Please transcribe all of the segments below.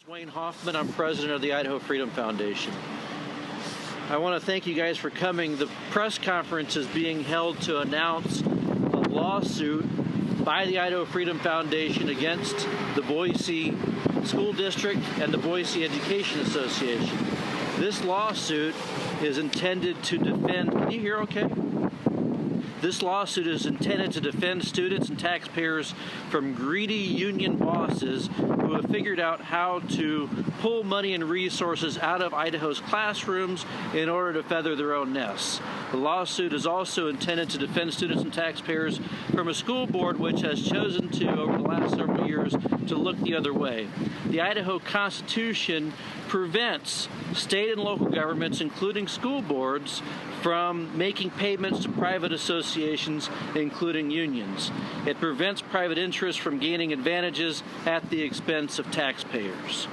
Hoffman. I'm president of the Idaho Freedom Foundation. I want to thank you guys for coming. The press conference is being held to announce a lawsuit by the Idaho Freedom Foundation against the Boise School District and the Boise Education Association. This lawsuit is intended to defend, can you hear okay? This lawsuit is intended to defend students and taxpayers from greedy union bosses who have figured out how to pull money and resources out of Idaho's classrooms in order to feather their own nests. The lawsuit is also intended to defend students and taxpayers from a school board which has chosen to, over the last several years, to look the other way. The Idaho Constitution prevents state and local governments, including school boards, from making payments to private associations, including unions. It prevents private interests from gaining advantages at the expense of taxpayers.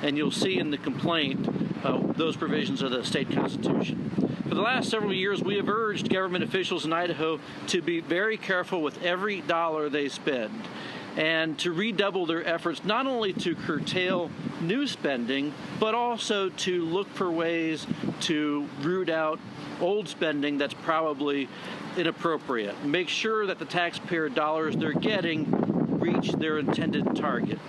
And you'll see in the complaint those provisions of the state constitution. For the last several years, we have urged government officials in Idaho to be very careful with every dollar they spend and to redouble their efforts not only to curtail new spending, but also to look for ways to root out old spending that's probably inappropriate. Make sure that the taxpayer dollars they're getting reach their intended target.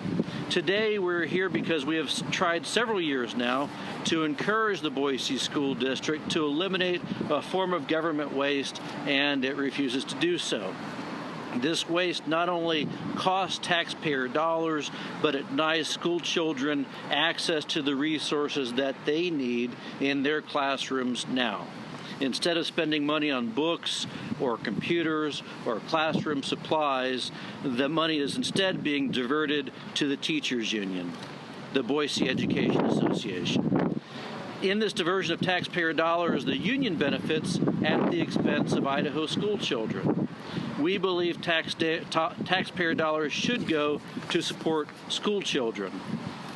Today we're here because we have tried several years now to encourage the Boise School District to eliminate a form of government waste, and it refuses to do so. This waste not only costs taxpayer dollars, but it denies school children access to the resources that they need in their classrooms now. Instead of spending money on books or computers or classroom supplies, the money is instead being diverted to the teachers' union, the Boise Education Association. In this diversion of taxpayer dollars, the union benefits at the expense of Idaho school children. We believe taxpayer dollars should go to support school children,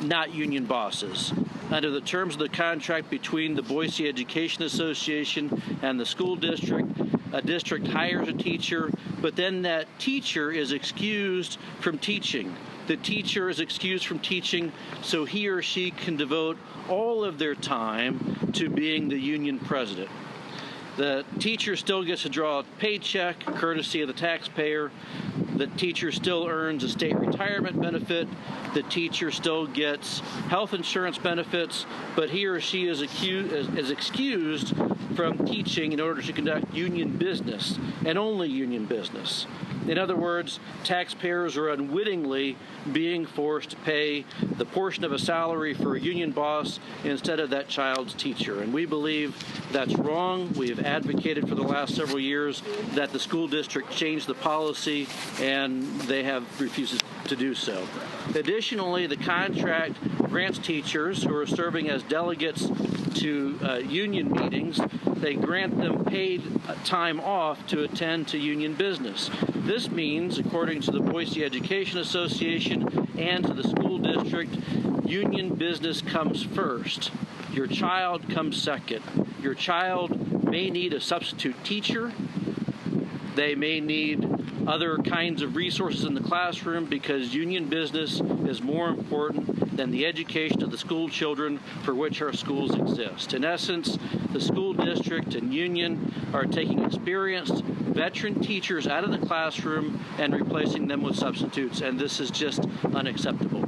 not union bosses. Under the terms of the contract between the Boise Education Association and the school district, a district hires a teacher, but then that teacher is excused from teaching. The teacher is excused from teaching so he or she can devote all of their time to being the union president. The teacher still gets to draw a paycheck, courtesy of the taxpayer. The teacher still earns a state retirement benefit. The teacher still gets health insurance benefits, but he or she is excused from teaching in order to conduct union business, and only union business. In other words, taxpayers are unwittingly being forced to pay the portion of a salary for a union boss instead of that child's teacher. And we believe that's wrong. We have advocated for the last several years that the school district change the policy, and they have refused to do so. Additionally, the contract grants teachers who are serving as delegates to union meetings, they grant them paid time off to attend to union business. This means, according to the Boise Education Association and to the school district, union business comes first. Your child comes second. Your child may need a substitute teacher. They may need other kinds of resources in the classroom because union business is more important than the education of the school children for which our schools exist. In essence, the school district and union are taking experienced veteran teachers out of the classroom and replacing them with substitutes, and this is just unacceptable.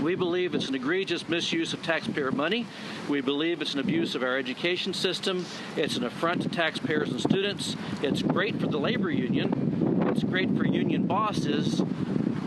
We believe it's an egregious misuse of taxpayer money. We believe it's an abuse of our education system. It's an affront to taxpayers and students. It's great for the labor union. It's great for union bosses.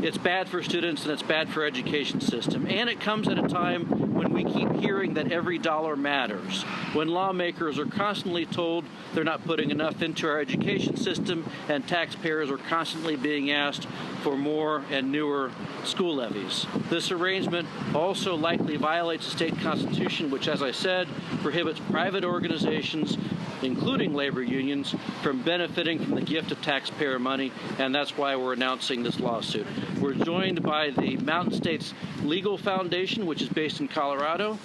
It's bad for students, and it's bad for our education system. And it comes at a time when we keep hearing that every dollar matters, when lawmakers are constantly told they're not putting enough into our education system, and taxpayers are constantly being asked for more and newer school levies. This arrangement also likely violates the state constitution, which, as I said, prohibits private organizations, including labor unions, from benefiting from the gift of taxpayer money, and that's why we're announcing this lawsuit. We're joined by the Mountain States Legal Foundation, which is based in Colorado,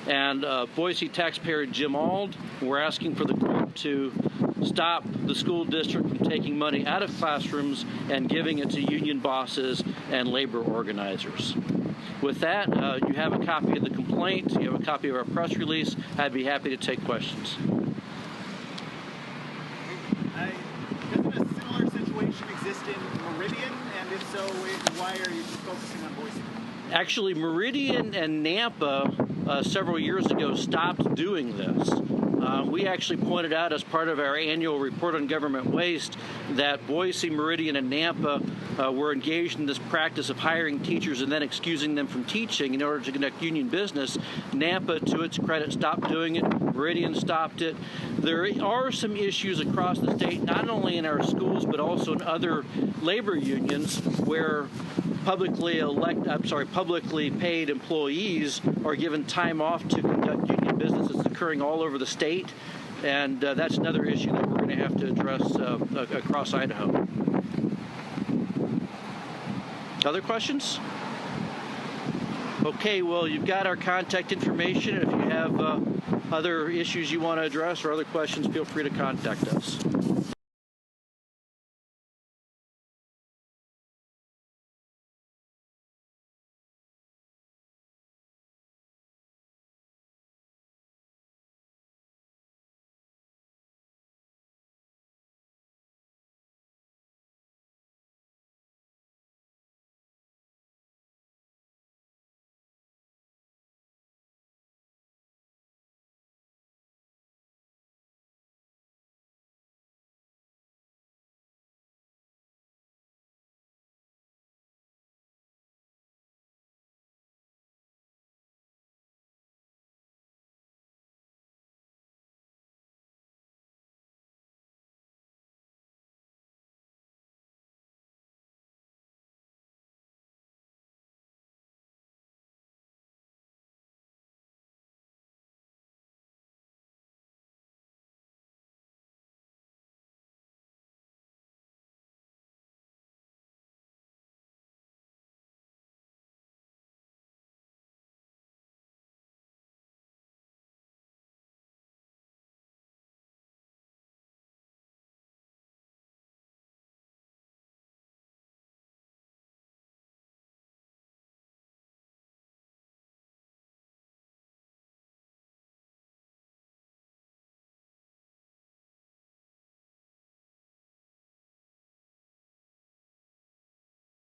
and Boise taxpayer Jim Ald. We're asking for the court to stop the school district from taking money out of classrooms and giving it to union bosses and labor organizers. With that, you have a copy of the complaint, you have a copy of our press release. I'd be happy to take questions. Doesn't a similar situation exist in Meridian? And if so, why are you just focusing on Boise? Actually, Meridian and Nampa several years ago stopped doing this. We actually pointed out as part of our annual report on government waste that Boise, Meridian, and Nampa were engaged in this practice of hiring teachers and then excusing them from teaching in order to conduct union business. Nampa, to its credit, stopped doing it. Meridian stopped it. There are some issues across the state, not only in our schools, but also in other labor unions where publicly paid employees are given time off to conduct union business. It's occurring all over the state, and that's another issue that we're going to have to address across Idaho. Other questions? Okay, well, you've got our contact information. If you have other issues you want to address or other questions, feel free to contact us.